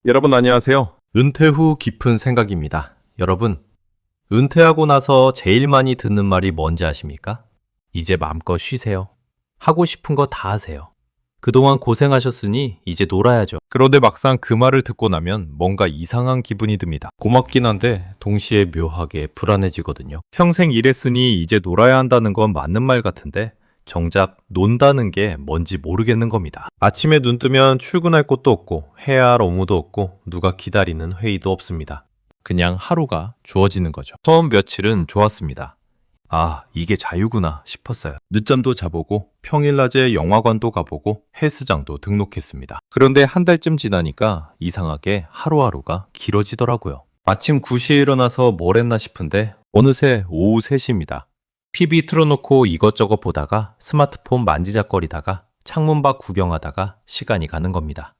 여러분 안녕하세요. 은퇴 후 깊은 생각입니다. 여러분, 은퇴하고 나서 제일 많이 듣는 말이 뭔지 아십니까? 이제 마음껏 쉬세요. 하고 싶은 거 다 하세요. 그동안 고생하셨으니 이제 놀아야죠. 그런데 막상 그 말을 듣고 나면 뭔가 이상한 기분이 듭니다. 고맙긴 한데 동시에 묘하게 불안해지거든요. 평생 일했으니 이제 놀아야 한다는 건 맞는 말 같은데 정작 논다는 게 뭔지 모르겠는 겁니다. 아침에 눈 뜨면 출근할 곳도 없고 해야 할 업무도 없고 누가 기다리는 회의도 없습니다. 그냥 하루가 주어지는 거죠. 처음 며칠은 좋았습니다. 아, 이게 자유구나 싶었어요. 늦잠도 자보고 평일 낮에 영화관도 가보고 헬스장도 등록했습니다. 그런데 한 달쯤 지나니까 이상하게 하루하루가 길어지더라고요. 아침 9시에 일어나서 뭘 했나 싶은데 어느새 오후 3시입니다. TV 틀어놓고 이것저것 보다가 스마트폰 만지작거리다가 창문 밖 구경하다가 시간이 가는 겁니다.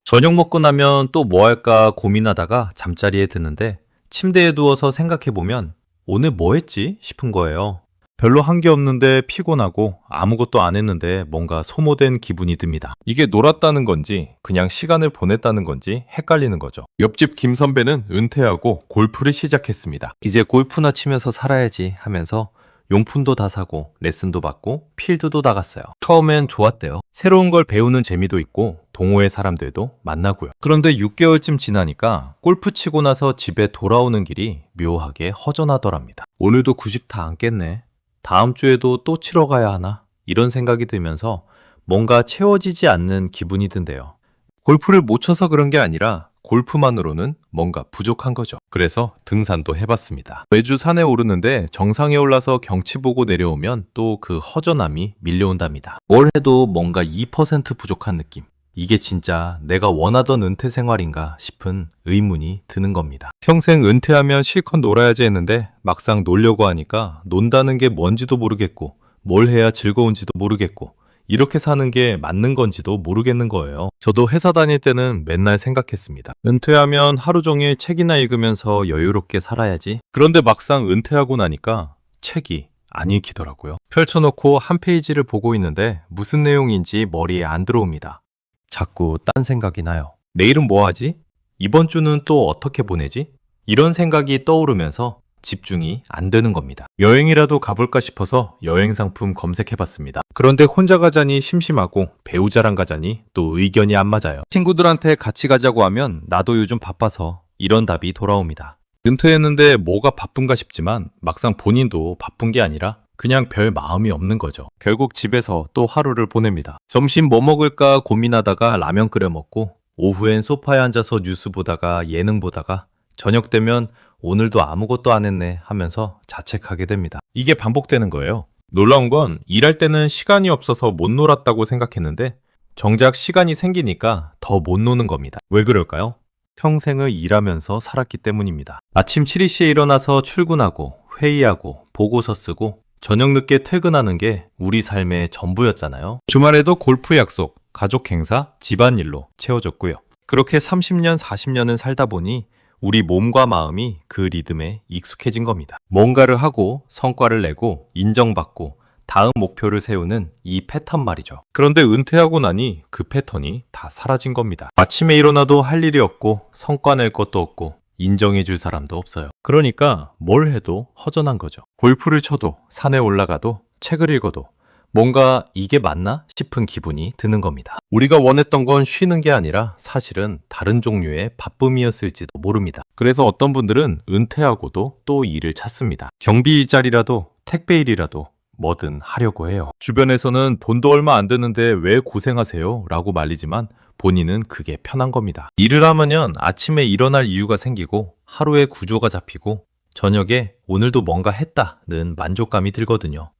저녁 먹고 나면 또 뭐 할까 고민하다가 잠자리에 드는데 침대에 누워서 생각해보면 오늘 뭐 했지 싶은 거예요. 별로 한 게 없는데 피곤하고 아무것도 안 했는데 뭔가 소모된 기분이 듭니다. 이게 놀았다는 건지 그냥 시간을 보냈다는 건지 헷갈리는 거죠. 옆집 김 선배는 은퇴하고 골프를 시작했습니다. 이제 골프나 치면서 살아야지 하면서 용품도 다 사고 레슨도 받고 필드도 나갔어요. 처음엔 좋았대요. 새로운 걸 배우는 재미도 있고 동호회 사람들도 만나고요. 그런데 6개월쯤 지나니까 골프 치고 나서 집에 돌아오는 길이 묘하게 허전하더랍니다. 오늘도 90 다 안 깼네. 다음 주에도 또 치러 가야 하나? 이런 생각이 들면서 뭔가 채워지지 않는 기분이 든대요. 골프를 못 쳐서 그런 게 아니라 골프만으로는 뭔가 부족한 거죠. 그래서 등산도 해봤습니다. 매주 산에 오르는데 정상에 올라서 경치 보고 내려오면 또 그 허전함이 밀려온답니다. 뭘 해도 뭔가 2% 부족한 느낌. 이게 진짜 내가 원하던 은퇴 생활인가 싶은 의문이 드는 겁니다. 평생 은퇴하면 실컷 놀아야지 했는데 막상 놀려고 하니까 논다는 게 뭔지도 모르겠고 뭘 해야 즐거운지도 모르겠고 이렇게 사는 게 맞는 건지도 모르겠는 거예요. 저도 회사 다닐 때는 맨날 생각했습니다. 은퇴하면 하루 종일 책이나 읽으면서 여유롭게 살아야지. 그런데 막상 은퇴하고 나니까 책이 안 읽히더라고요. 펼쳐놓고 한 페이지를 보고 있는데 무슨 내용인지 머리에 안 들어옵니다. 자꾸 딴 생각이 나요. 내일은 뭐 하지? 이번 주는 또 어떻게 보내지? 이런 생각이 떠오르면서 집중이 안 되는 겁니다. 여행이라도 가볼까 싶어서 여행 상품 검색해봤습니다. 그런데 혼자 가자니 심심하고 배우자랑 가자니 또 의견이 안 맞아요. 친구들한테 같이 가자고 하면 나도 요즘 바빠서 이런 답이 돌아옵니다. 은퇴했는데 뭐가 바쁜가 싶지만 막상 본인도 바쁜 게 아니라 그냥 별 마음이 없는 거죠. 결국 집에서 또 하루를 보냅니다. 점심 뭐 먹을까 고민하다가 라면 끓여 먹고 오후엔 소파에 앉아서 뉴스 보다가 예능 보다가 저녁 되면 오늘도 아무것도 안 했네 하면서 자책하게 됩니다. 이게 반복되는 거예요. 놀라운 건 일할 때는 시간이 없어서 못 놀았다고 생각했는데 정작 시간이 생기니까 더 못 노는 겁니다. 왜 그럴까요? 평생을 일하면서 살았기 때문입니다. 아침 7시에 일어나서 출근하고 회의하고 보고서 쓰고 저녁 늦게 퇴근하는 게 우리 삶의 전부였잖아요. 주말에도 골프 약속, 가족 행사, 집안일로 채워졌고요. 그렇게 30년, 40년을 살다 보니 우리 몸과 마음이 그 리듬에 익숙해진 겁니다. 뭔가를 하고 성과를 내고 인정받고 다음 목표를 세우는 이 패턴 말이죠. 그런데 은퇴하고 나니 그 패턴이 다 사라진 겁니다. 아침에 일어나도 할 일이 없고 성과 낼 것도 없고 인정해 줄 사람도 없어요. 그러니까 뭘 해도 허전한 거죠. 골프를 쳐도 산에 올라가도 책을 읽어도 뭔가 이게 맞나 싶은 기분이 드는 겁니다. 우리가 원했던 건 쉬는 게 아니라 사실은 다른 종류의 바쁨이었을지도 모릅니다. 그래서 어떤 분들은 은퇴하고도 또 일을 찾습니다. 경비 일자리라도 택배 일이라도 뭐든 하려고 해요. 주변에서는 돈도 얼마 안 드는데 왜 고생하세요? 라고 말리지만 본인은 그게 편한 겁니다. 일을 하면 아침에 일어날 이유가 생기고 하루의 구조가 잡히고 저녁에 오늘도 뭔가 했다는 만족감이 들거든요.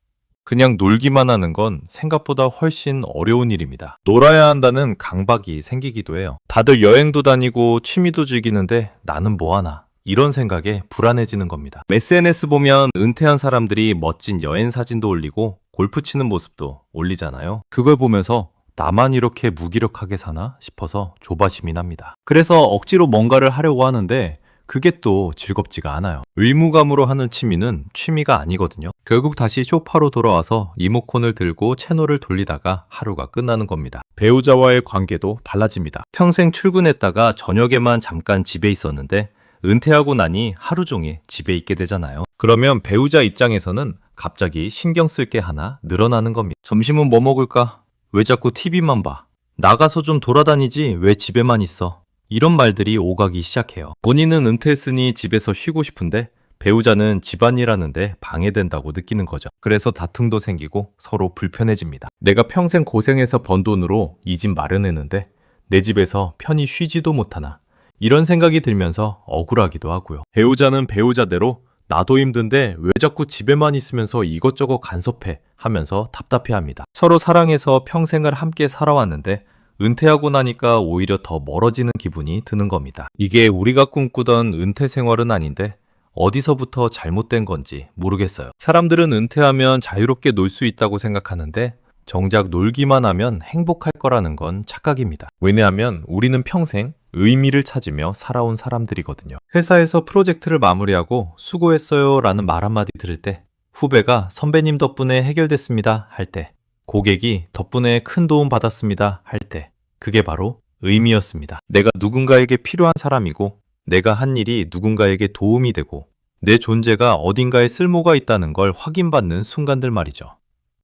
그냥 놀기만 하는 건 생각보다 훨씬 어려운 일입니다. 놀아야 한다는 강박이 생기기도 해요. 다들 여행도 다니고 취미도 즐기는데 나는 뭐 하나? 이런 생각에 불안해지는 겁니다. SNS 보면 은퇴한 사람들이 멋진 여행 사진도 올리고 골프 치는 모습도 올리잖아요. 그걸 보면서 나만 이렇게 무기력하게 사나 싶어서 조바심이 납니다. 그래서 억지로 뭔가를 하려고 하는데 그게 또 즐겁지가 않아요. 의무감으로 하는 취미는 취미가 아니거든요. 결국 다시 소파로 돌아와서 리모컨을 들고 채널을 돌리다가 하루가 끝나는 겁니다. 배우자와의 관계도 달라집니다. 평생 출근했다가 저녁에만 잠깐 집에 있었는데 은퇴하고 나니 하루 종일 집에 있게 되잖아요. 그러면 배우자 입장에서는 갑자기 신경 쓸 게 하나 늘어나는 겁니다. 점심은 뭐 먹을까? 왜 자꾸 TV만 봐? 나가서 좀 돌아다니지 왜 집에만 있어? 이런 말들이 오가기 시작해요. 본인은 은퇴했으니 집에서 쉬고 싶은데 배우자는 집안일 하는데 방해된다고 느끼는 거죠. 그래서 다툼도 생기고 서로 불편해집니다. 내가 평생 고생해서 번 돈으로 이 집 마련했는데 내 집에서 편히 쉬지도 못하나 이런 생각이 들면서 억울하기도 하고요. 배우자는 배우자대로 나도 힘든데 왜 자꾸 집에만 있으면서 이것저것 간섭해 하면서 답답해합니다. 서로 사랑해서 평생을 함께 살아왔는데 은퇴하고 나니까 오히려 더 멀어지는 기분이 드는 겁니다. 이게 우리가 꿈꾸던 은퇴 생활은 아닌데 어디서부터 잘못된 건지 모르겠어요. 사람들은 은퇴하면 자유롭게 놀 수 있다고 생각하는데 정작 놀기만 하면 행복할 거라는 건 착각입니다. 왜냐하면 우리는 평생 의미를 찾으며 살아온 사람들이거든요. 회사에서 프로젝트를 마무리하고 수고했어요 라는 말 한마디 들을 때, 후배가 선배님 덕분에 해결됐습니다 할 때, 고객이 덕분에 큰 도움 받았습니다 할 때, 그게 바로 의미였습니다. 내가 누군가에게 필요한 사람이고 내가 한 일이 누군가에게 도움이 되고 내 존재가 어딘가에 쓸모가 있다는 걸 확인받는 순간들 말이죠.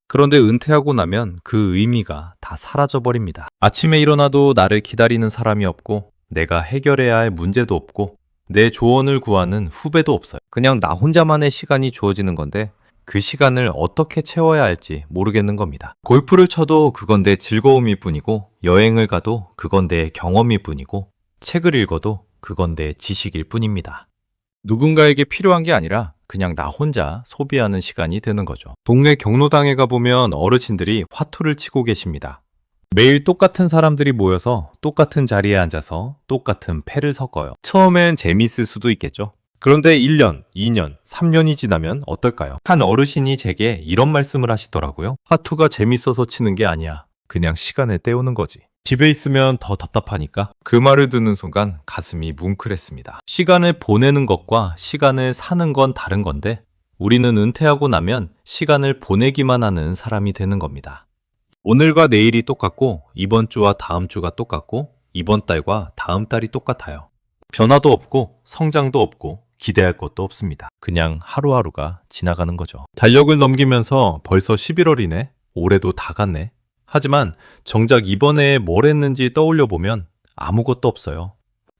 그런데 은퇴하고 나면 그 의미가 다 사라져버립니다. 아침에 일어나도 나를 기다리는 사람이 없고 내가 해결해야 할 문제도 없고 내 조언을 구하는 후배도 없어요. 그냥 나 혼자만의 시간이 주어지는 건데 그 시간을 어떻게 채워야 할지 모르겠는 겁니다. 골프를 쳐도 그건 내 즐거움일 뿐이고 여행을 가도 그건 내 경험일 뿐이고 책을 읽어도 그건 내 지식일 뿐입니다. 누군가에게 필요한 게 아니라 그냥 나 혼자 소비하는 시간이 되는 거죠. 동네 경로당에 가보면 어르신들이 화투를 치고 계십니다. 매일 똑같은 사람들이 모여서 똑같은 자리에 앉아서 똑같은 패를 섞어요. 처음엔 재미있을 수도 있겠죠. 그런데 1년, 2년, 3년이 지나면 어떨까요? 한 어르신이 제게 이런 말씀을 하시더라고요. 화투가 재밌어서 치는 게 아니야. 그냥 시간을 때우는 거지. 집에 있으면 더 답답하니까. 그 말을 듣는 순간 가슴이 뭉클했습니다. 시간을 보내는 것과 시간을 사는 건 다른 건데 우리는 은퇴하고 나면 시간을 보내기만 하는 사람이 되는 겁니다. 오늘과 내일이 똑같고 이번 주와 다음 주가 똑같고 이번 달과 다음 달이 똑같아요. 변화도 없고 성장도 없고 기대할 것도 없습니다. 그냥 하루하루가 지나가는 거죠. 달력을 넘기면서 벌써 11월이네. 올해도 다 갔네. 하지만 정작 이번 해에 뭘 했는지 떠올려 보면 아무것도 없어요.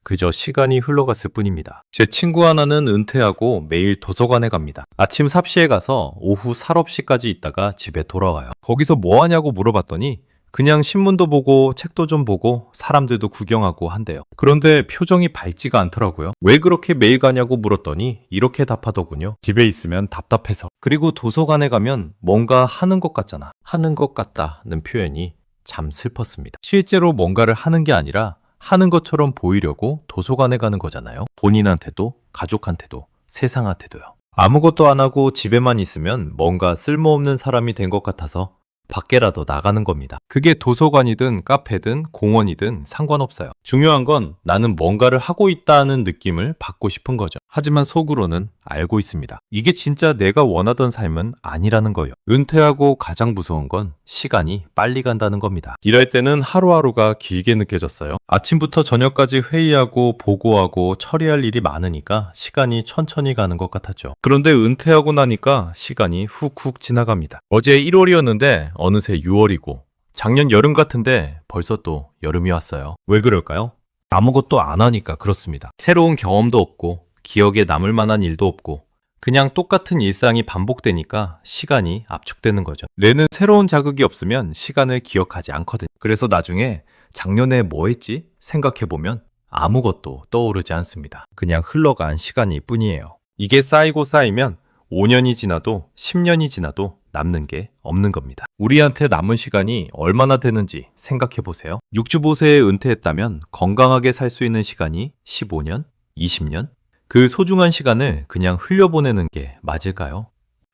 그저 시간이 흘러갔을 뿐입니다. 제 친구 하나는 은퇴하고 매일 도서관에 갑니다. 아침 삽시에 가서 오후 살업시까지 있다가 집에 돌아와요. 거기서 뭐 하냐고 물어봤더니 그냥 신문도 보고 책도 좀 보고 사람들도 구경하고 한대요. 그런데 표정이 밝지가 않더라고요. 왜 그렇게 매일 가냐고 물었더니 이렇게 답하더군요. 집에 있으면 답답해서. 그리고 도서관에 가면 뭔가 하는 것 같잖아. 하는 것 같다는 표현이 참 슬펐습니다. 실제로 뭔가를 하는 게 아니라 하는 것처럼 보이려고 도서관에 가는 거잖아요. 본인한테도 가족한테도 세상한테도요. 아무것도 안 하고 집에만 있으면 뭔가 쓸모없는 사람이 된 것 같아서 밖에라도 나가는 겁니다. 그게 도서관이든 카페든 공원이든 상관없어요. 중요한 건 나는 뭔가를 하고 있다는 느낌을 받고 싶은 거죠. 하지만 속으로는 알고 있습니다. 이게 진짜 내가 원하던 삶은 아니라는 거예요. 은퇴하고 가장 무서운 건 시간이 빨리 간다는 겁니다. 일할 때는 하루하루가 길게 느껴졌어요. 아침부터 저녁까지 회의하고 보고하고 처리할 일이 많으니까 시간이 천천히 가는 것 같았죠. 그런데 은퇴하고 나니까 시간이 훅훅 지나갑니다. 어제 1월이었는데 어느새 6월이고 작년 여름 같은데 벌써 또 여름이 왔어요. 왜 그럴까요? 아무것도 안 하니까 그렇습니다. 새로운 경험도 없고 기억에 남을 만한 일도 없고 그냥 똑같은 일상이 반복되니까 시간이 압축되는 거죠. 뇌는 새로운 자극이 없으면 시간을 기억하지 않거든요. 그래서 나중에 작년에 뭐 했지? 생각해보면 아무것도 떠오르지 않습니다. 그냥 흘러간 시간일 뿐이에요. 이게 쌓이고 쌓이면 5년이 지나도 10년이 지나도 남는 게 없는 겁니다. 우리한테 남은 시간이 얼마나 되는지 생각해보세요. 65세에 은퇴했다면 건강하게 살 수 있는 시간이 15년, 20년? 그 소중한 시간을 그냥 흘려보내는 게 맞을까요?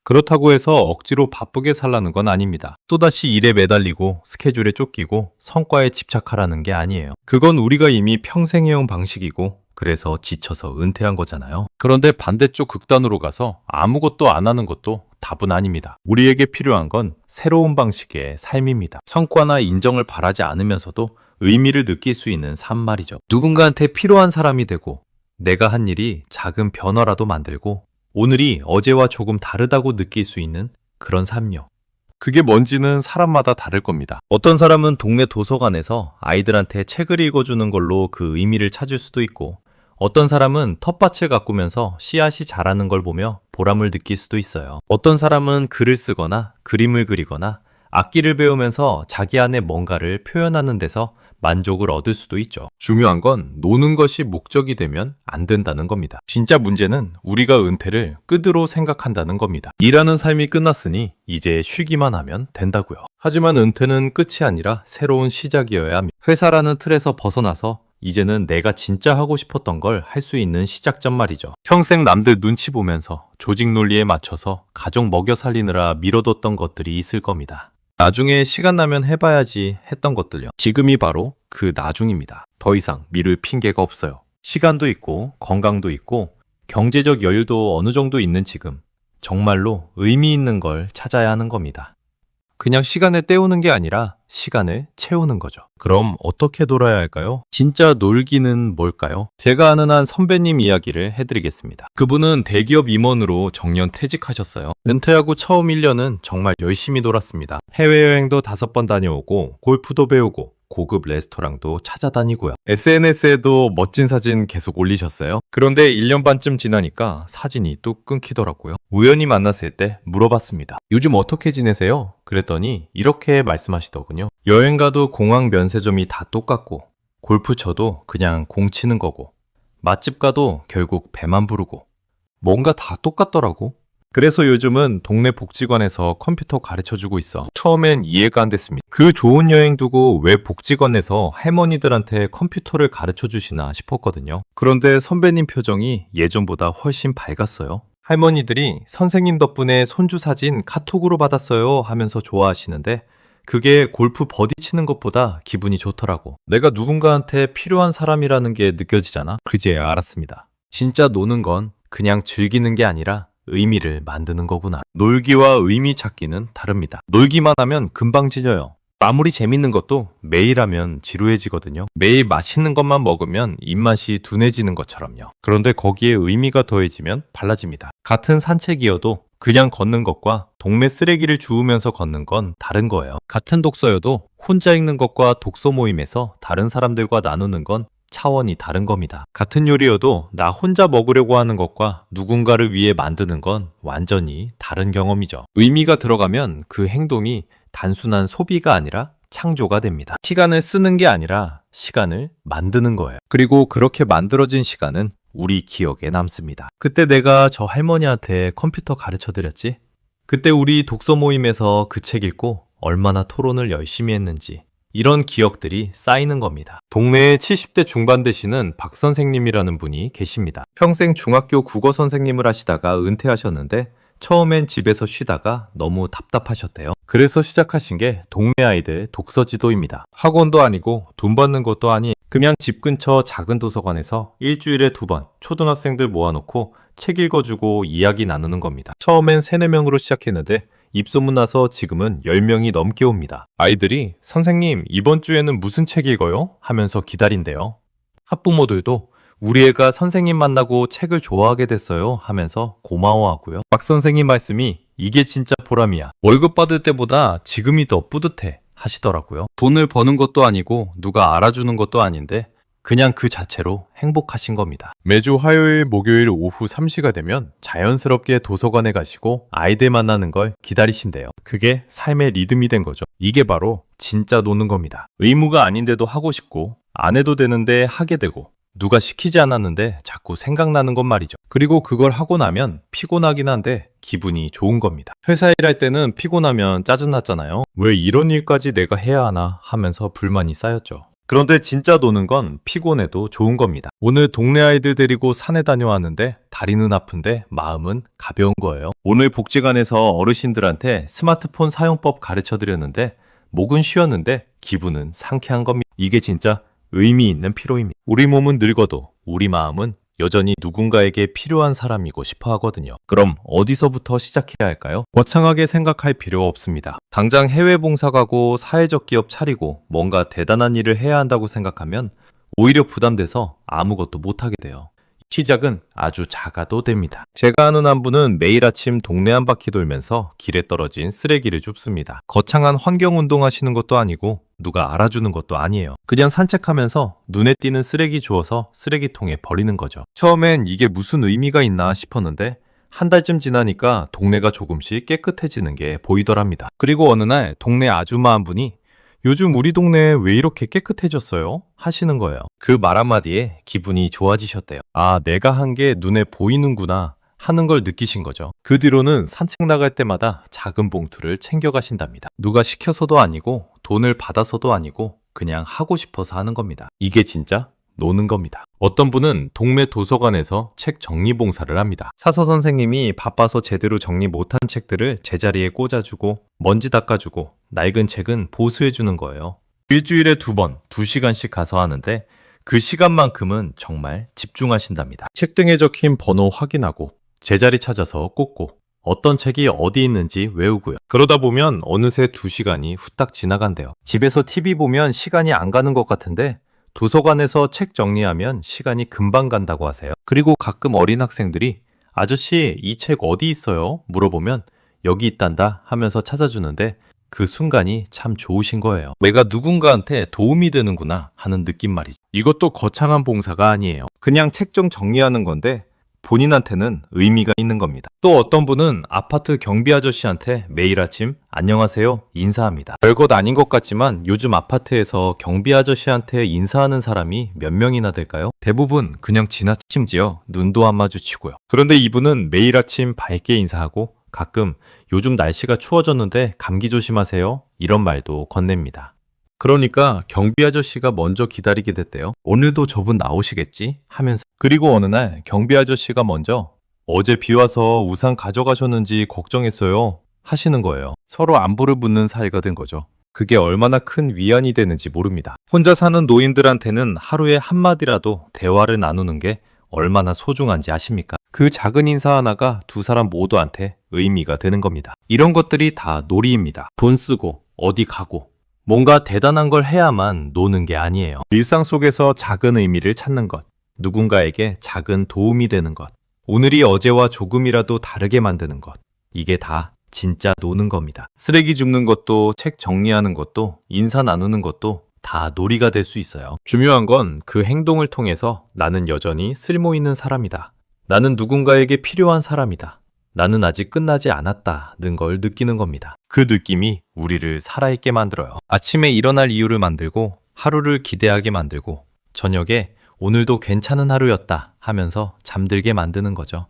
그렇다고 해서 억지로 바쁘게 살라는 건 아닙니다. 또다시 일에 매달리고 스케줄에 쫓기고 성과에 집착하라는 게 아니에요. 그건 우리가 이미 평생 해온 방식이고 그래서 지쳐서 은퇴한 거잖아요. 그런데 반대쪽 극단으로 가서 아무것도 안 하는 것도 답은 아닙니다. 우리에게 필요한 건 새로운 방식의 삶입니다. 성과나 인정을 바라지 않으면서도 의미를 느낄 수 있는 삶 말이죠. 누군가한테 필요한 사람이 되고 내가 한 일이 작은 변화라도 만들고 오늘이 어제와 조금 다르다고 느낄 수 있는 그런 삶이요. 그게 뭔지는 사람마다 다를 겁니다. 어떤 사람은 동네 도서관에서 아이들한테 책을 읽어주는 걸로 그 의미를 찾을 수도 있고 어떤 사람은 텃밭을 가꾸면서 씨앗이 자라는 걸 보며 보람을 느낄 수도 있어요. 어떤 사람은 글을 쓰거나 그림을 그리거나 악기를 배우면서 자기 안에 뭔가를 표현하는 데서 만족을 얻을 수도 있죠. 중요한 건 노는 것이 목적이 되면 안 된다는 겁니다. 진짜 문제는 우리가 은퇴를 끝으로 생각한다는 겁니다. 일하는 삶이 끝났으니 이제 쉬기만 하면 된다고요. 하지만 은퇴는 끝이 아니라 새로운 시작이어야 합니다. 회사라는 틀에서 벗어나서 이제는 내가 진짜 하고 싶었던 걸 할 수 있는 시작점 말이죠. 평생 남들 눈치 보면서 조직 논리에 맞춰서 가족 먹여 살리느라 미뤄뒀던 것들이 있을 겁니다. 나중에 시간 나면 해봐야지 했던 것들요. 지금이 바로 그 나중입니다. 더 이상 미룰 핑계가 없어요. 시간도 있고 건강도 있고 경제적 여유도 어느 정도 있는 지금 정말로 의미 있는 걸 찾아야 하는 겁니다. 그냥 시간을 때우는 게 아니라 시간을 채우는 거죠. 그럼 어떻게 놀아야 할까요? 진짜 놀기는 뭘까요? 제가 아는 한 선배님 이야기를 해드리겠습니다. 그분은 대기업 임원으로 정년 퇴직하셨어요. 은퇴하고 처음 1년은 정말 열심히 놀았습니다. 해외여행도 5번 다녀오고 골프도 배우고 고급 레스토랑도 찾아다니고요. SNS에도 멋진 사진 계속 올리셨어요. 그런데 1년 반쯤 지나니까 사진이 뚝 끊기더라고요. 우연히 만났을 때 물어봤습니다. 요즘 어떻게 지내세요? 그랬더니 이렇게 말씀하시더군요. 여행 가도 공항 면세점이 다 똑같고 골프 쳐도 그냥 공 치는 거고 맛집 가도 결국 배만 부르고 뭔가 다 똑같더라고. 그래서 요즘은 동네 복지관에서 컴퓨터 가르쳐주고 있어. 처음엔 이해가 안 됐습니다. 그 좋은 여행 두고 왜 복지관에서 할머니들한테 컴퓨터를 가르쳐주시나 싶었거든요. 그런데 선배님 표정이 예전보다 훨씬 밝았어요. 할머니들이 선생님 덕분에 손주 사진 카톡으로 받았어요 하면서 좋아하시는데 그게 골프 버디 치는 것보다 기분이 좋더라고. 내가 누군가한테 필요한 사람이라는 게 느껴지잖아. 그제야 알았습니다. 진짜 노는 건 그냥 즐기는 게 아니라 의미를 만드는 거구나. 놀기와 의미 찾기는 다릅니다. 놀기만 하면 금방 질려요. 아무리 재밌는 것도 매일 하면 지루해지거든요. 매일 맛있는 것만 먹으면 입맛이 둔해지는 것처럼요. 그런데 거기에 의미가 더해지면 달라집니다. 같은 산책이어도 그냥 걷는 것과 동네 쓰레기를 주우면서 걷는 건 다른 거예요. 같은 독서여도 혼자 읽는 것과 독서 모임에서 다른 사람들과 나누는 건 차원이 다른 겁니다. 같은 요리여도 나 혼자 먹으려고 하는 것과 누군가를 위해 만드는 건 완전히 다른 경험이죠. 의미가 들어가면 그 행동이 단순한 소비가 아니라 창조가 됩니다. 시간을 쓰는 게 아니라 시간을 만드는 거예요. 그리고 그렇게 만들어진 시간은 우리 기억에 남습니다. 그때 내가 저 할머니한테 컴퓨터 가르쳐 드렸지? 그때 우리 독서 모임에서 그 책 읽고 얼마나 토론을 열심히 했는지 이런 기억들이 쌓이는 겁니다. 동네에 70대 중반 되시는 박 선생님이라는 분이 계십니다. 평생 중학교 국어 선생님을 하시다가 은퇴하셨는데 처음엔 집에서 쉬다가 너무 답답하셨대요. 그래서 시작하신 게 동네 아이들 독서 지도입니다. 학원도 아니고 돈 받는 것도 아니 그냥 집 근처 작은 도서관에서 일주일에 2번 초등학생들 모아놓고 책 읽어주고 이야기 나누는 겁니다. 처음엔 3, 4명으로 시작했는데 입소문 나서 지금은 10명이 넘게 옵니다. 아이들이 선생님 이번 주에는 무슨 책 읽어요? 하면서 기다린대요. 학부모들도 우리 애가 선생님 만나고 책을 좋아하게 됐어요 하면서 고마워하고요. 박 선생님 말씀이 이게 진짜 보람이야. 월급 받을 때보다 지금이 더 뿌듯해 하시더라고요. 돈을 버는 것도 아니고 누가 알아주는 것도 아닌데 그냥 그 자체로 행복하신 겁니다. 매주 화요일, 목요일 오후 3시가 되면 자연스럽게 도서관에 가시고 아이들 만나는 걸 기다리신대요. 그게 삶의 리듬이 된 거죠. 이게 바로 진짜 노는 겁니다. 의무가 아닌데도 하고 싶고 안 해도 되는데 하게 되고 누가 시키지 않았는데 자꾸 생각나는 건 말이죠. 그리고 그걸 하고 나면 피곤하긴 한데 기분이 좋은 겁니다. 회사 일할 때는 피곤하면 짜증났잖아요. 왜 이런 일까지 내가 해야 하나 하면서 불만이 쌓였죠. 그런데 진짜 노는 건 피곤해도 좋은 겁니다. 오늘 동네 아이들 데리고 산에 다녀왔는데 다리는 아픈데 마음은 가벼운 거예요. 오늘 복지관에서 어르신들한테 스마트폰 사용법 가르쳐 드렸는데 목은 쉬었는데 기분은 상쾌한 겁니다. 이게 진짜 의미 있는 피로입니다. 우리 몸은 늙어도 우리 마음은 여전히 누군가에게 필요한 사람이고 싶어 하거든요. 그럼 어디서부터 시작해야 할까요? 거창하게 생각할 필요 없습니다. 당장 해외 봉사 가고 사회적 기업 차리고 뭔가 대단한 일을 해야 한다고 생각하면 오히려 부담돼서 아무것도 못하게 돼요. 시작은 아주 작아도 됩니다. 제가 아는 한 분은 매일 아침 동네 한 바퀴 돌면서 길에 떨어진 쓰레기를 줍습니다. 거창한 환경운동 하시는 것도 아니고 누가 알아주는 것도 아니에요. 그냥 산책하면서 눈에 띄는 쓰레기 주워서 쓰레기통에 버리는 거죠. 처음엔 이게 무슨 의미가 있나 싶었는데 한 달쯤 지나니까 동네가 조금씩 깨끗해지는 게 보이더랍니다. 그리고 어느 날 동네 아주마 한 분이 요즘 우리 동네 왜 이렇게 깨끗해졌어요? 하시는 거예요. 그 말 한마디에 기분이 좋아지셨대요. 아, 내가 한 게 눈에 보이는구나 하는 걸 느끼신 거죠. 그 뒤로는 산책 나갈 때마다 작은 봉투를 챙겨가신답니다. 누가 시켜서도 아니고 돈을 받아서도 아니고 그냥 하고 싶어서 하는 겁니다. 이게 진짜 노는 겁니다. 어떤 분은 동네 도서관에서 책 정리 봉사를 합니다. 사서 선생님이 바빠서 제대로 정리 못한 책들을 제자리에 꽂아주고 먼지 닦아주고 낡은 책은 보수해주는 거예요. 일주일에 2번, 2시간씩 가서 하는데 그 시간만큼은 정말 집중하신답니다. 책등에 적힌 번호 확인하고 제자리 찾아서 꽂고 어떤 책이 어디 있는지 외우고요. 그러다 보면 어느새 2시간이 후딱 지나간대요. 집에서 TV 보면 시간이 안 가는 것 같은데 도서관에서 책 정리하면 시간이 금방 간다고 하세요. 그리고 가끔 어린 학생들이 아저씨 이 책 어디 있어요? 물어보면 여기 있단다 하면서 찾아주는데 그 순간이 참 좋으신 거예요. 내가 누군가한테 도움이 되는구나 하는 느낌 말이죠. 이것도 거창한 봉사가 아니에요. 그냥 책 좀 정리하는 건데 본인한테는 의미가 있는 겁니다. 또 어떤 분은 아파트 경비 아저씨한테 매일 아침 안녕하세요 인사합니다. 별것 아닌 것 같지만 요즘 아파트에서 경비 아저씨한테 인사하는 사람이 몇 명이나 될까요? 대부분 그냥 심지어 눈도 안 마주치고요. 그런데 이분은 매일 아침 밝게 인사하고 가끔 요즘 날씨가 추워졌는데 감기 조심하세요 이런 말도 건넵니다. 그러니까 경비 아저씨가 먼저 기다리게 됐대요. 오늘도 저분 나오시겠지? 하면서. 그리고 어느 날 경비 아저씨가 먼저 어제 비 와서 우산 가져가셨는지 걱정했어요 하시는 거예요. 서로 안부를 묻는 사이가 된 거죠. 그게 얼마나 큰 위안이 되는지 모릅니다. 혼자 사는 노인들한테는 하루에 한마디라도 대화를 나누는 게 얼마나 소중한지 아십니까? 그 작은 인사 하나가 두 사람 모두한테 의미가 되는 겁니다. 이런 것들이 다 놀이입니다. 돈 쓰고 어디 가고 뭔가 대단한 걸 해야만 노는 게 아니에요. 일상 속에서 작은 의미를 찾는 것, 누군가에게 작은 도움이 되는 것, 오늘이 어제와 조금이라도 다르게 만드는 것, 이게 다 진짜 노는 겁니다. 쓰레기 줍는 것도, 책 정리하는 것도, 인사 나누는 것도 다 놀이가 될 수 있어요. 중요한 건 그 행동을 통해서 나는 여전히 쓸모 있는 사람이다. 나는 누군가에게 필요한 사람이다. 나는 아직 끝나지 않았다는 걸 느끼는 겁니다. 그 느낌이 우리를 살아있게 만들어요. 아침에 일어날 이유를 만들고 하루를 기대하게 만들고 저녁에 오늘도 괜찮은 하루였다 하면서 잠들게 만드는 거죠.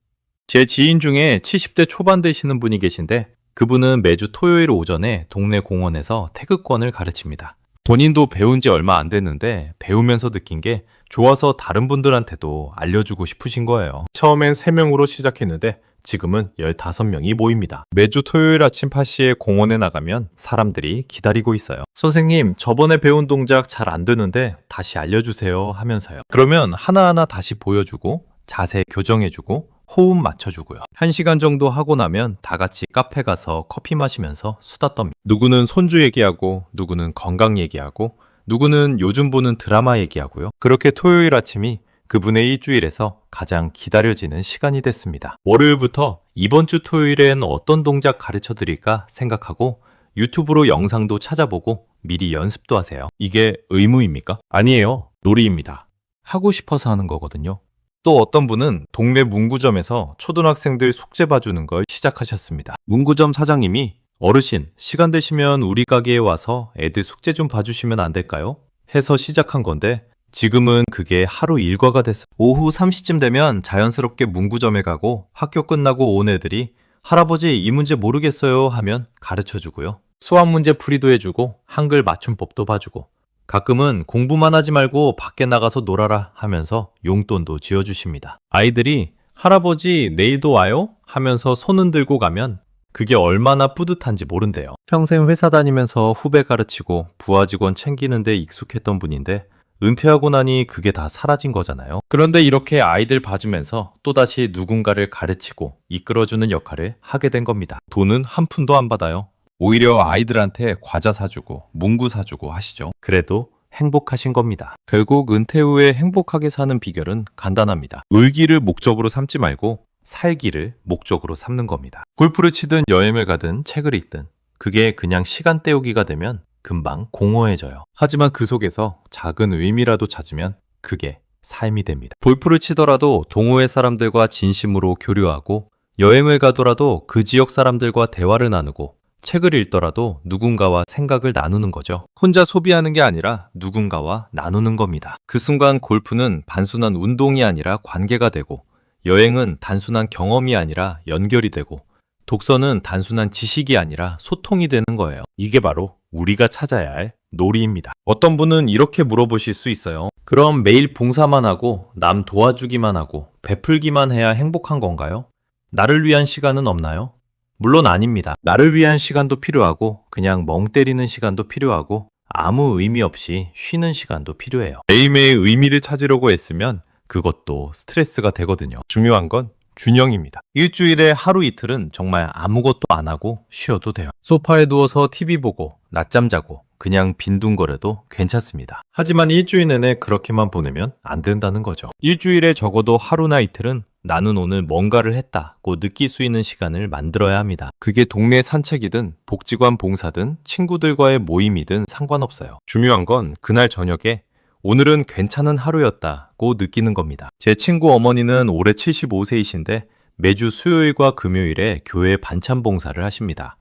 제 지인 중에 70대 초반 되시는 분이 계신데 그분은 매주 토요일 오전에 동네 공원에서 태극권을 가르칩니다. 본인도 배운 지 얼마 안 됐는데 배우면서 느낀 게 좋아서 다른 분들한테도 알려주고 싶으신 거예요. 처음엔 3명으로 시작했는데 지금은 15명이 모입니다. 매주 토요일 아침 8시에 공원에 나가면 사람들이 기다리고 있어요. 선생님, 저번에 배운 동작 잘 안 되는데 다시 알려주세요 하면서요. 그러면 하나하나 다시 보여주고 자세 교정해주고 호흡 맞춰주고요. 1시간 정도 하고 나면 다 같이 카페 가서 커피 마시면서 수다 떱니다. 누구는 손주 얘기하고 누구는 건강 얘기하고 누구는 요즘 보는 드라마 얘기하고요. 그렇게 토요일 아침이 그분의 일주일에서 가장 기다려지는 시간이 됐습니다. 월요일부터 이번 주 토요일엔 어떤 동작 가르쳐 드릴까 생각하고 유튜브로 영상도 찾아보고 미리 연습도 하세요. 이게 의무입니까? 아니에요. 놀이입니다. 하고 싶어서 하는 거거든요. 또 어떤 분은 동네 문구점에서 초등학생들 숙제 봐주는 걸 시작하셨습니다. 문구점 사장님이 어르신, 시간 되시면 우리 가게에 와서 애들 숙제 좀 봐주시면 안 될까요? 해서 시작한 건데 지금은 그게 하루 일과가 됐어요. 오후 3시쯤 되면 자연스럽게 문구점에 가고 학교 끝나고 온 애들이 할아버지 이 문제 모르겠어요 하면 가르쳐주고요. 수학 문제 풀이도 해주고 한글 맞춤법도 봐주고 가끔은 공부만 하지 말고 밖에 나가서 놀아라 하면서 용돈도 쥐어주십니다. 아이들이 할아버지 내일도 와요? 하면서 손 흔들고 가면 그게 얼마나 뿌듯한지 모른대요. 평생 회사 다니면서 후배 가르치고 부하 직원 챙기는 데 익숙했던 분인데 은퇴하고 나니 그게 다 사라진 거잖아요. 그런데 이렇게 아이들 봐주면서 또다시 누군가를 가르치고 이끌어주는 역할을 하게 된 겁니다. 돈은 한 푼도 안 받아요. 오히려 아이들한테 과자 사주고 문구 사주고 하시죠. 그래도 행복하신 겁니다. 결국 은퇴 후에 행복하게 사는 비결은 간단합니다. 놀기를 목적으로 삼지 말고 살기를 목적으로 삼는 겁니다. 골프를 치든 여행을 가든 책을 읽든 그게 그냥 시간 때우기가 되면 금방 공허해져요. 하지만 그 속에서 작은 의미라도 찾으면 그게 삶이 됩니다. 골프를 치더라도 동호회 사람들과 진심으로 교류하고 여행을 가더라도 그 지역 사람들과 대화를 나누고 책을 읽더라도 누군가와 생각을 나누는 거죠. 혼자 소비하는 게 아니라 누군가와 나누는 겁니다. 그 순간 골프는 단순한 운동이 아니라 관계가 되고 여행은 단순한 경험이 아니라 연결이 되고 독서는 단순한 지식이 아니라 소통이 되는 거예요. 이게 바로 우리가 찾아야 할 놀이입니다. 어떤 분은 이렇게 물어보실 수 있어요. 그럼 매일 봉사만 하고 남 도와주기만 하고 베풀기만 해야 행복한 건가요? 나를 위한 시간은 없나요? 물론 아닙니다. 나를 위한 시간도 필요하고 그냥 멍 때리는 시간도 필요하고 아무 의미 없이 쉬는 시간도 필요해요. 매일매일 의미를 찾으려고 애쓰면 그것도 스트레스가 되거든요. 중요한 건 균형입니다. 일주일에 하루 이틀은 정말 아무것도 안 하고 쉬어도 돼요. 소파에 누워서 TV 보고 낮잠 자고 그냥 빈둥거려도 괜찮습니다. 하지만 일주일 내내 그렇게만 보내면 안 된다는 거죠. 일주일에 적어도 하루나 이틀은 나는 오늘 뭔가를 했다고 느낄 수 있는 시간을 만들어야 합니다. 그게 동네 산책이든 복지관 봉사든 친구들과의 모임이든 상관없어요. 중요한 건 그날 저녁에 오늘은 괜찮은 하루였다고 느끼는 겁니다. 제 친구 어머니는 올해 75세이신데 매주 수요일과 금요일에 교회 반찬 봉사를 하십니다.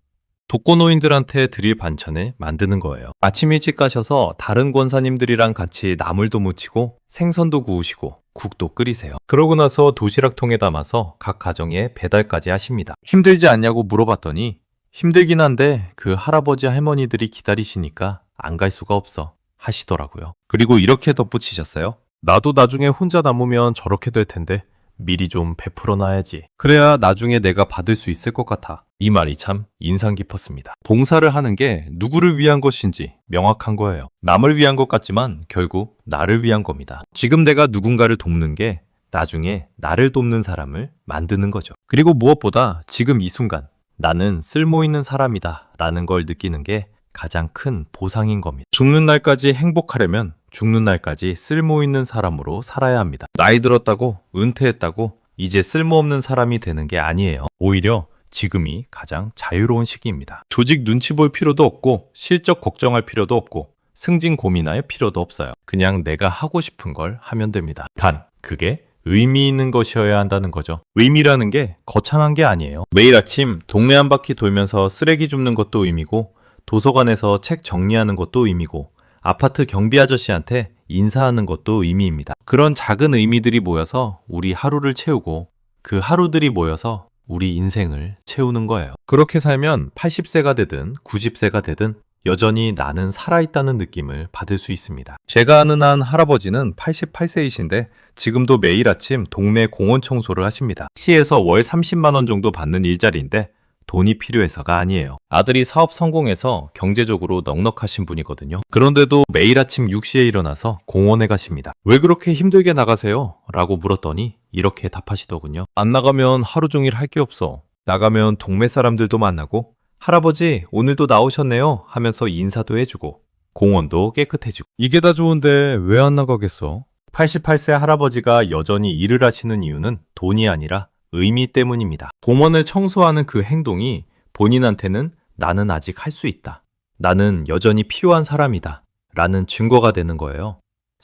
독거노인들한테 드릴 반찬을 만드는 거예요. 아침 일찍 가셔서 다른 권사님들이랑 같이 나물도 무치고 생선도 구우시고 국도 끓이세요. 그러고 나서 도시락통에 담아서 각 가정에 배달까지 하십니다. 힘들지 않냐고 물어봤더니 힘들긴 한데 그 할아버지 할머니들이 기다리시니까 안 갈 수가 없어 하시더라고요. 그리고 이렇게 덧붙이셨어요. 나도 나중에 혼자 남으면 저렇게 될 텐데 미리 좀 베풀어 놔야지. 그래야 나중에 내가 받을 수 있을 것 같아. 이 말이 참 인상 깊었습니다. 봉사를 하는 게 누구를 위한 것인지 명확한 거예요. 남을 위한 것 같지만 결국 나를 위한 겁니다. 지금 내가 누군가를 돕는 게 나중에 나를 돕는 사람을 만드는 거죠. 그리고 무엇보다 지금 이 순간 나는 쓸모 있는 사람이다 라는 걸 느끼는 게 가장 큰 보상인 겁니다. 죽는 날까지 행복하려면 죽는 날까지 쓸모 있는 사람으로 살아야 합니다. 나이 들었다고 은퇴했다고 이제 쓸모없는 사람이 되는 게 아니에요. 오히려 지금이 가장 자유로운 시기입니다. 조직 눈치 볼 필요도 없고 실적 걱정할 필요도 없고 승진 고민할 필요도 없어요. 그냥 내가 하고 싶은 걸 하면 됩니다. 단 그게 의미 있는 것이어야 한다는 거죠. 의미라는 게 거창한 게 아니에요. 매일 아침 동네 한 바퀴 돌면서 쓰레기 줍는 것도 의미고 도서관에서 책 정리하는 것도 의미고 아파트 경비 아저씨한테 인사하는 것도 의미입니다. 그런 작은 의미들이 모여서 우리 하루를 채우고 그 하루들이 모여서 우리 인생을 채우는 거예요. 그렇게 살면 80세가 되든 90세가 되든 여전히 나는 살아있다는 느낌을 받을 수 있습니다. 제가 아는 한 할아버지는 88세이신데 지금도 매일 아침 동네 공원 청소를 하십니다. 시에서 월 30만 원 정도 받는 일자리인데 돈이 필요해서가 아니에요. 아들이 사업 성공해서 경제적으로 넉넉하신 분이거든요. 그런데도 매일 아침 6시에 일어나서 공원에 가십니다. 왜 그렇게 힘들게 나가세요? 라고 물었더니 이렇게 답하시더군요. 안 나가면 하루 종일 할 게 없어. 나가면 동네 사람들도 만나고 할아버지 오늘도 나오셨네요 하면서 인사도 해주고 공원도 깨끗해지고 이게 다 좋은데 왜 안 나가겠어? 88세 할아버지가 여전히 일을 하시는 이유는 돈이 아니라 의미 때문입니다. 공원을 청소하는 그 행동이 본인한테는 나는 아직 할 수 있다. 나는 여전히 필요한 사람이다. 라는 증거가 되는 거예요.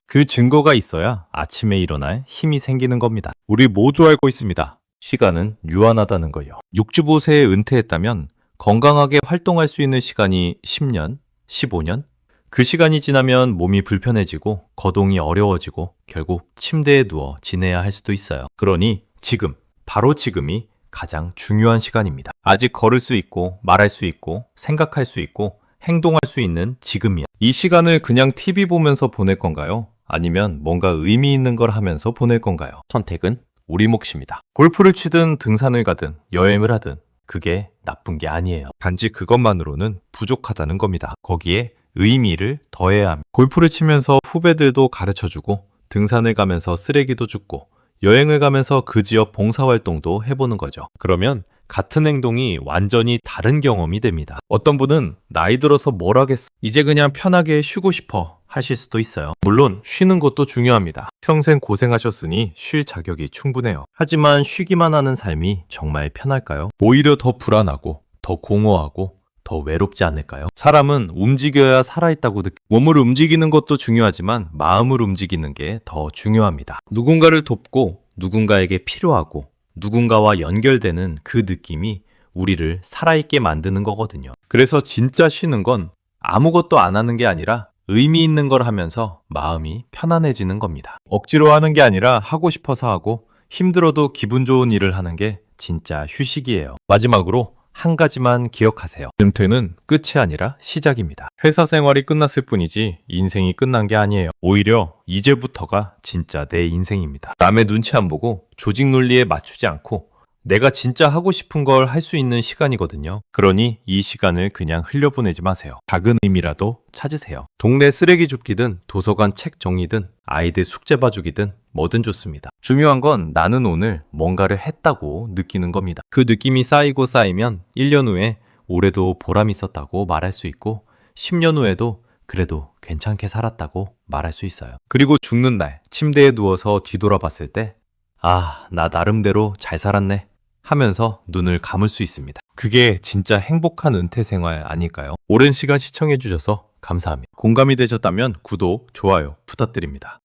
그 증거가 있어야 아침에 일어날 힘이 생기는 겁니다. 우리 모두 알고 있습니다. 시간은 유한하다는 거예요. 65세에 은퇴했다면 건강하게 활동할 수 있는 시간이 10년, 15년? 그 시간이 지나면 몸이 불편해지고 거동이 어려워지고 결국 침대에 누워 지내야 할 수도 있어요. 그러니 지금 바로 지금이 가장 중요한 시간입니다. 아직 걸을 수 있고 말할 수 있고 생각할 수 있고 행동할 수 있는 지금이야. 이 시간을 그냥 TV 보면서 보낼 건가요? 아니면 뭔가 의미 있는 걸 하면서 보낼 건가요? 선택은 우리 몫입니다. 골프를 치든 등산을 가든 여행을 하든 그게 나쁜 게 아니에요. 단지 그것만으로는 부족하다는 겁니다. 거기에 의미를 더해야 합니다. 골프를 치면서 후배들도 가르쳐주고 등산을 가면서 쓰레기도 줍고 여행을 가면서 그 지역 봉사활동도 해보는 거죠. 그러면 같은 행동이 완전히 다른 경험이 됩니다. 어떤 분은 나이 들어서 뭘 하겠어? 이제 그냥 편하게 쉬고 싶어 하실 수도 있어요. 물론 쉬는 것도 중요합니다. 평생 고생하셨으니 쉴 자격이 충분해요. 하지만 쉬기만 하는 삶이 정말 편할까요? 오히려 더 불안하고 더 공허하고 더 외롭지 않을까요? 사람은 움직여야 살아있다고 몸을 움직이는 것도 중요하지만 마음을 움직이는 게 더 중요합니다. 누군가를 돕고 누군가에게 필요하고 누군가와 연결되는 그 느낌이 우리를 살아있게 만드는 거거든요. 그래서 진짜 쉬는 건 아무것도 안 하는 게 아니라 의미 있는 걸 하면서 마음이 편안해지는 겁니다. 억지로 하는 게 아니라 하고 싶어서 하고 힘들어도 기분 좋은 일을 하는 게 진짜 휴식이에요. 마지막으로 한 가지만 기억하세요. 은퇴는 끝이 아니라 시작입니다. 회사 생활이 끝났을 뿐이지 인생이 끝난 게 아니에요. 오히려 이제부터가 진짜 내 인생입니다. 남의 눈치 안 보고 조직 논리에 맞추지 않고 내가 진짜 하고 싶은 걸 할 수 있는 시간이거든요. 그러니 이 시간을 그냥 흘려보내지 마세요. 작은 의미라도 찾으세요. 동네 쓰레기 줍기든 도서관 책 정리든 아이들 숙제 봐주기든 뭐든 좋습니다. 중요한 건 나는 오늘 뭔가를 했다고 느끼는 겁니다. 그 느낌이 쌓이고 쌓이면 1년 후에 올해도 보람 있었다고 말할 수 있고 10년 후에도 그래도 괜찮게 살았다고 말할 수 있어요. 그리고 죽는 날 침대에 누워서 뒤돌아봤을 때 아, 나 나름대로 잘 살았네 하면서 눈을 감을 수 있습니다. 그게 진짜 행복한 은퇴 생활 아닐까요? 오랜 시간 시청해주셔서 감사합니다. 공감이 되셨다면 구독, 좋아요 부탁드립니다.